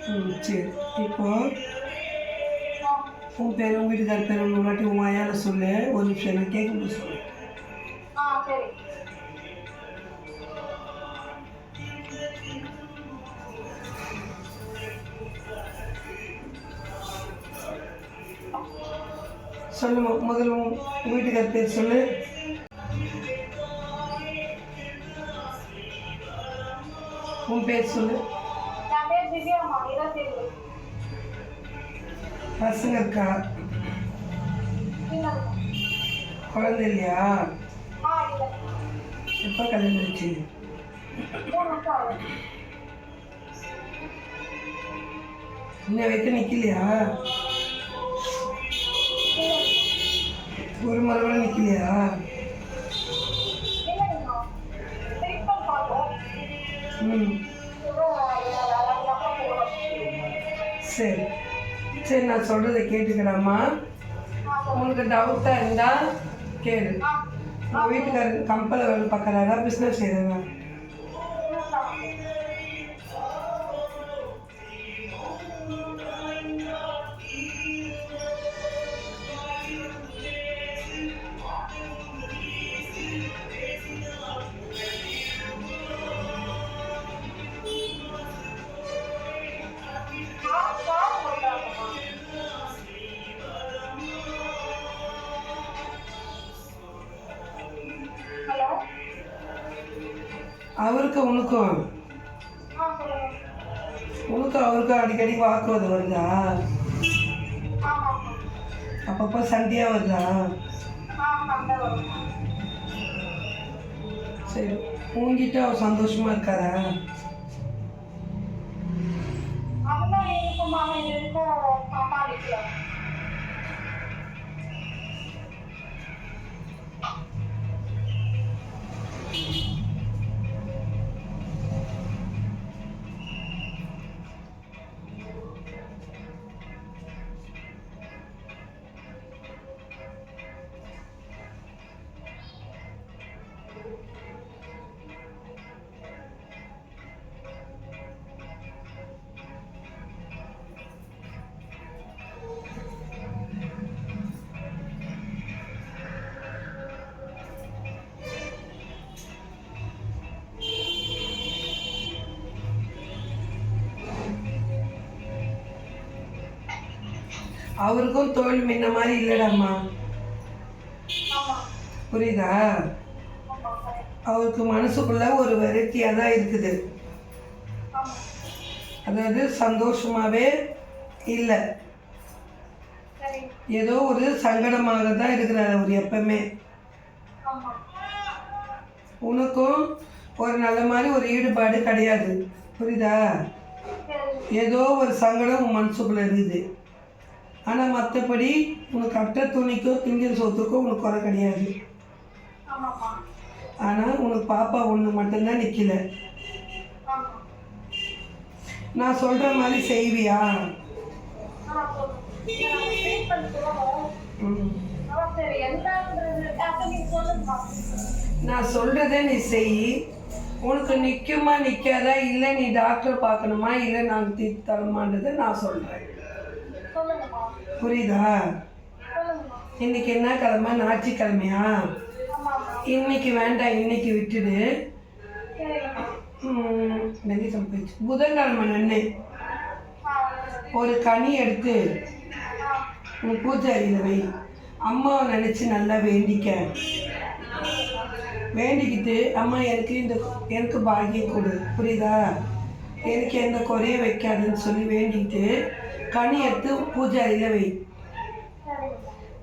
சரி. இப்போ உன் பேர் உங்கள் வீட்டுக்கார பேர் ஒன்று வாட்டி உன் ஐயாவில் சொல்லு. ஒரு நிமிஷம் நான் கேட்கும்போது சொல்லு. சரி. சொல்லு முதல்ல உன் வீட்டுக்கார பேர் சொல்லு. உன் பேர் சொல்லு. என் பேர் திவ்யாம்மா. 27. பசங்க இருக்கா? இல்ல. குழந்தை இல்லையா? இல்ல. எப்போ கல்யாணம் ஆச்சு? 3 வருஷம் ஆகுது. இன்னும் வைக்க நிற்கலையா? ஒரு முறை கூட நிற்கலையா? இல்லைங்கம்மா. ட்ரீட்மெண்ட் பார்த்தோம். அதுக்கப்புறம் போகணும். சரி சரி, நான் சொல்கிறத கேட்டுக்கிறேம்மா. உனக்கு டவுட்டாக இருந்தால் கேளு. உங்கள் வீட்டுக்காரர் கம்பெனியில் வேலை பார்க்குறாரா, பிஸ்னஸ் செய்கிறாரா? ஹலோ. அவருக்கு உனக்கும் சொல்லுங்க. உனக்கும் அவருக்கும் அடிக்கடி வாக்குவாதம் வருதா? ஆமாம்மா. அப்பப்போ சண்டையாக வருதா? சண்டை வரும். சரி, உங்ககிட்ட அவர் சந்தோஷமாக இருக்காரா? அதெல்லாம் இருக்குமா? இது இருக்கும் சமாளிக்கலாம். அவருக்கும் தோல் முன்ன மாதிரி இல்லைடாம்மா. புரியுதா? அவருக்கு மனசுக்குள்ள ஒரு வெரைட்டியாக தான் இருக்குது. அதாவது சந்தோஷமாகவே இல்லை, ஏதோ ஒரு சங்கடமாக தான் இருக்கிறார் அவர் எப்பவுமே. உனக்கும் ஒரு நல்ல மாதிரி ஒரு ஈடுபாடு கிடையாது. புரியுதா? ஏதோ ஒரு சங்கடம் உன் மனசுக்குள்ளே இருக்குது. ஆனால் மற்றபடி உனக்கு அட்டை துணிக்கோ திங்கிற சொத்துக்கோ உனக்கு குறை கிடையாது. ஆனால் உனக்கு பாப்பா ஒன்று மட்டும்தான் நிற்கல. நான் சொல்கிற மாதிரி செய்வியா? நான் சொல்கிறத நீ செய். உனக்கு நிற்குமா நிற்காதா, இல்லை நீ டாக்டர் பார்க்கணுமா, இல்லை நாங்கள் தீர்த்து தரமான்றதை நான் சொல்கிறேன். புரியுதா? இன்னைக்கு என்ன கிழமை? ஞாயிற்றுக்கிழமையா? இன்னைக்கு வேண்டாம், இன்னைக்கு விட்டுடு. வெள்ளிக்கிழமை போயிடுச்சு. புதன்கிழமை நின்று ஒரு கனி எடுத்து உன் பூஜை அறையில் வை. அம்மாவை நினச்சி நல்லா வேண்டிக்கிட்டு அம்மா எனக்கு பாக்கியம் கொடு. புரியுதா? எனக்கு எந்த குறைய வைக்காதுன்னு சொல்லி வேண்டிக்கிட்டு கனி எடுத்து பூஜை அறையில் வை.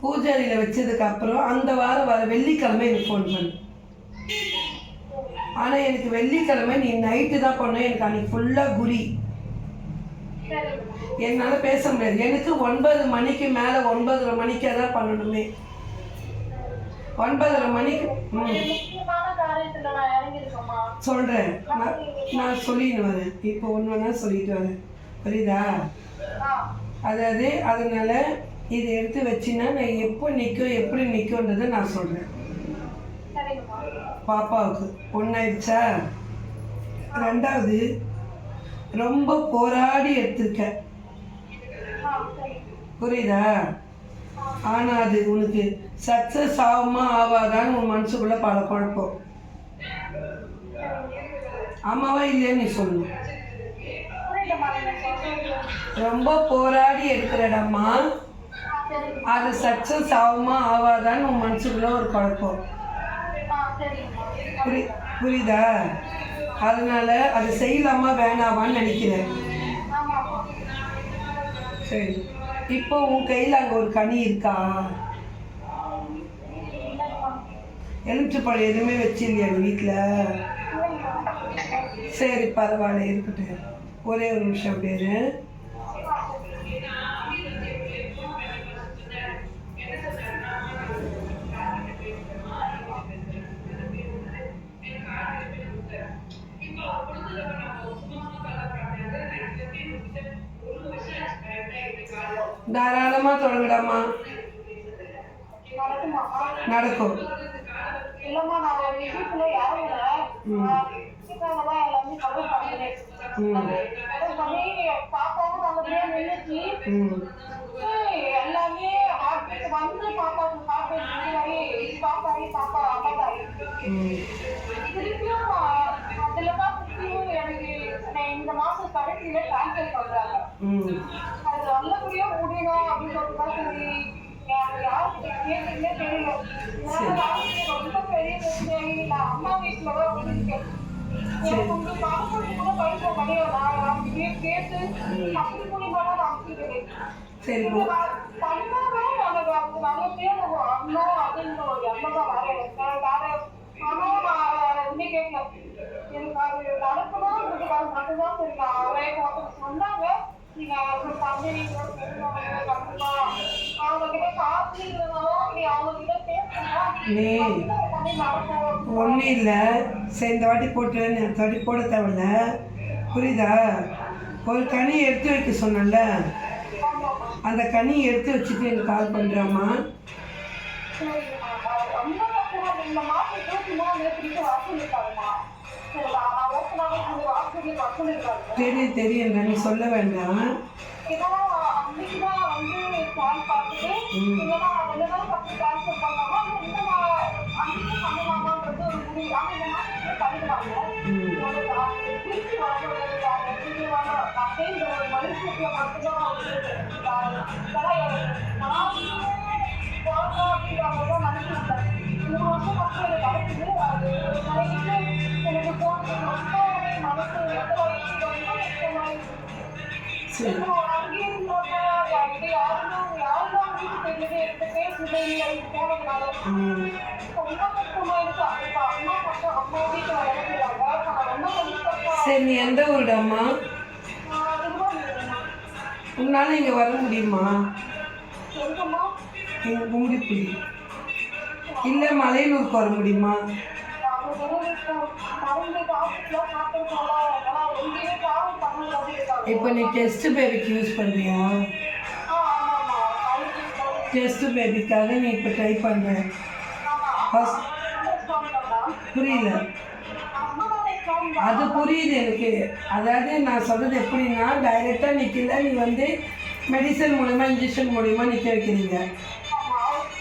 பூஜை அறையில் வச்சதுக்கப்புறம் அந்த வாரம் வர வெள்ளிக்கிழமை எனக்கு ஃபோன் பண்ணு. ஆனால் எனக்கு வெள்ளிக்கிழமை நீ நைட்டு தான் பண்ணணும். எனக்கு அன்றைக்கி ஃபுல்லாக குறி, என்னால் பேச முடியாது. எனக்கு 9 மணிக்கு மேலே 9:30 மணிக்கே தான் பண்ணணுமே. 9:30 மணிக்கு சொல்கிறேன். நான் சொல்லின்னு வரேன். இப்போ ஒன்று ஒன்றா சொல்லிட்டு வரேன். புரியுதா? அதாவது அதனால் இதை எடுத்து வச்சின்னா நான் எப்போ நிற்கும் எப்படி நிற்கும்ன்றதை நான் சொல்கிறேன். பாப்பாவுக்கு ஒன்றாயிடுச்சா? 2வது ரொம்ப போராடி எடுத்திருக்க, சரி. புரியுதா? ஆனால் அது உனக்கு சக்ஸஸ் ஆகுமா ஆகாதான்னு உன் மனசுக்குள்ளே பல குழப்பம். ஆமாவா இல்லைன்னு நீ சொல்லணும். புரியுதும்மா, நீங்க சொல்றது. ரொம்ப போராடி எடுக்கிறடம்மா, சரிம்மா. அது சக்ஸஸ் ஆகுமா ஆகாதான்னு உன் மனசுக்குள்ளே ஒரு குழப்பம். சரிம்மா. புரியுதா? அதனால அது செய்யலாமா வேணாமான்னு நினைக்கிறேன். ஆமாம்மா. சரி, இப்போ உன் கையில் அங்கே ஒரு கனி இருக்கா? இல்லைம்மா. எலுமிச்சப்பழம் எதுவுமே வச்சிருக்கியா நீ வீட்டில்? சரி, பரவாயில்ல, இருக்கட்டும். ஒரே ஒரு நிமிஷம் பேர். தாராளமாக தொடங்குடாமா, நடக்குமா? நடக்கும். இல்லம்மா, நான் ஒரு விஷயத்துல இறங்குறேன். தான் எல்லாமே கவர் பண்ணுறேன். கவர் பண்ணி பாப்பாவும் நல்லபடியா நின்றுச்சு. எல்லாமே வந்து பாப்பாவுக்கு பாப்பாயி பாப்பா அம்மாதாயி திருப்பியும் அதுலதான் திருப்பியும் எனக்கு இந்த மாசம் கடைசியில டிரான்ஸ்ஃபர் பண்றாங்க. அது நல்லபடியா முடியணும் அப்படின்றதுதான் சரி. யாருக்கு கேட்டுன்னே தெரியல. ரொம்ப பெரிய பிரச்சனை. நான் அம்மா வீட்டுலதான் வந்திருக்கேன். எனக்கு உங்க பாப்பாவுக்கு கூட பைசா கிடையாது. நான் யாருக்கிட்டே கேட்டு அப்படி மூலியமா தான் அனுப்பிக்கிறேன். சரி, பண்ணாதான் எனக்கு அது நல்ல பேர் அண்ணா அப்படின்ற ஒரு எண்ணம் தான் வேற ஆனாலும் நான் வேற ஒண்ணே கேட்கல. எனக்கு அது நடக்கணும்ன்றதுக்காக மட்டும்தான் சரி. நான் சொன்னாங்க, நீங்க தம்பிங்களோட கண்டிப்பா அவங்க கிட்ட காசுனாலும் நீ அவங்க கிட்ட பேசணும். ஒன்றும் இல்லை. சரி, இந்த வாட்டி போட்டுறேன்னு அடுத்த வாட்டி போட தேவையில்ல, புரியுதா? ஒரு கனி எடுத்து வைக்க சொன்னல, அந்த கனி எடுத்து வச்சுட்டு எனக்கு கால் பண்ணுறாம்மா. தெரியும் தெரியும், நீ சொல்ல வேண்டாம். சரி, சரி, நீ எந்த ஊருடாம்மா? உன்னால் இங்கே வர முடியுமா? எங்கள் கும்மிடிப்புடி இல்லை, மலையனூருக்கு வர முடியுமா? இப்போ நீ டெஸ்ட் பேபிக்கு யூஸ் பண்ணுறியா? டெஸ்ட் பேபிக்காக நீ இப்போ ட்ரை பண்ணுற. புரியல? அது புரியுது எனக்கு. அதாவது நான் சொல்கிறது எப்படின்னா, டைரெக்டாக நிற்கல, நீ வந்து மெடிசன் மூலிமா இன்ஜெக்ஷன் மூலிமா நிற்க வைக்கிறீங்க.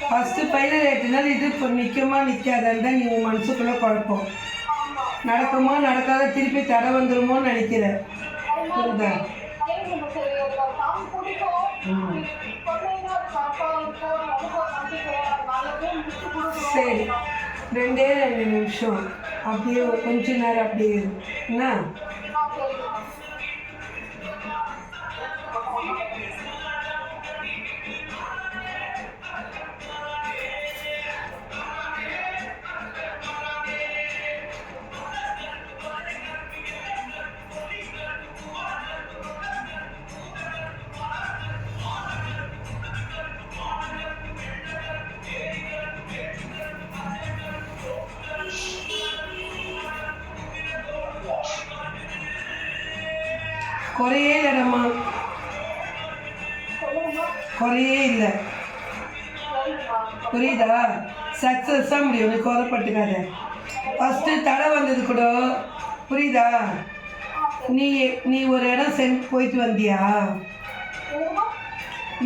ஃபஸ்ட்டு பைலர் ஏற்றினால இது இப்போ நிற்குமா நிற்காதான்னு தான் நீ உன் மனசுக்குள்ளே குழப்பம். நடக்குமா நடக்காத, திருப்பி தடை வந்துடுமோன்னு நினைக்கிறேன். புரியுதா? சரி, 2 நிமிஷம் அப்படியே கொஞ்ச நேரம் அப்படியே என்ன. குறையே இல்லைடம்மா, குறையே இல்லை, புரியுதா? சக்ஸஸாக முடியும், நீ குறைப்பட்டுக்காத. ஃபஸ்ட்டு தடை வந்தது கூட, புரியுதா? நீ நீ ஒரு இடம் போயிட்டு வந்தியா? எதுமா?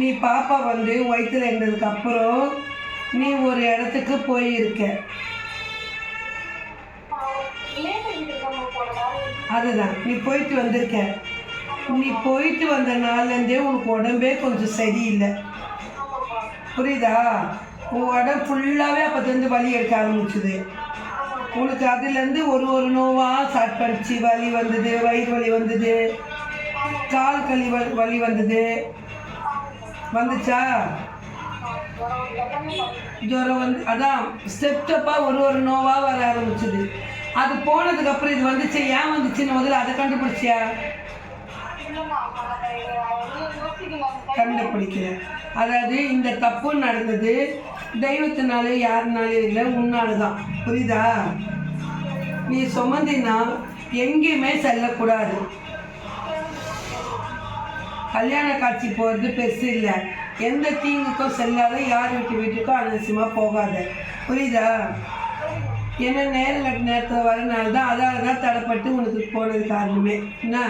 நீ பாப்பா வந்து வயிற்றுல இருந்ததுக்கு அப்புறம் நீ ஒரு இடத்துக்கு போயிருக்க. ரிலேட்டிவ் வீட்டுக்கு நம்ம போனதால அதுதான் நீ போயிட்டு வந்திருக்க. நீ போயிட்டு வந்த நாள்லேருந்தே உனக்கு உடம்பே கொஞ்சம் சரியில்லை. ஆமாப்பா. புரியுதா? உன் உடம்பு ஃபுல்லாகவே அப்போதுலேருந்து வலி எடுக்க ஆரம்பிச்சுது. உனக்கு அதுலேருந்து ஒரு ஒரு நோவாக ஸ்டார்ட் பண்ணிச்சு. வலி வந்தது, வயிறு வலி வந்தது, கால் களி வலி வந்தது. வந்துச்சா? ஜுரம் வந்து அதான் ஸ்டெப்பாக ஒரு ஒரு நோவாக வர ஆரம்பிச்சுது. அது போனதுக்கப்புறம் இது வந்துச்சு. ஏன் வந்துச்சுன்னு முதல்ல அதை கண்டுபிடிச்சியா? கண்டுபிடிக்கல. அதாவது இந்த தப்பு நடந்தது தெய்வத்தினாலே யாருனாலே இல்லை, உன்னால தான். புரியுதா? நீ சுமந்தினா எங்கேயுமே செல்லக்கூடாது. கல்யாண காட்சி போகிறது பெருசு இல்லை. எந்த தீங்குக்கும் செல்லாத, யார் வீட்டுக்கும் அலட்சியமாக போகாத. புரியுதா? என்ன நேரத்தில் வரனால தான், அதால் தான் தடைப்பட்டு உனக்கு போனது காரணமே. என்ன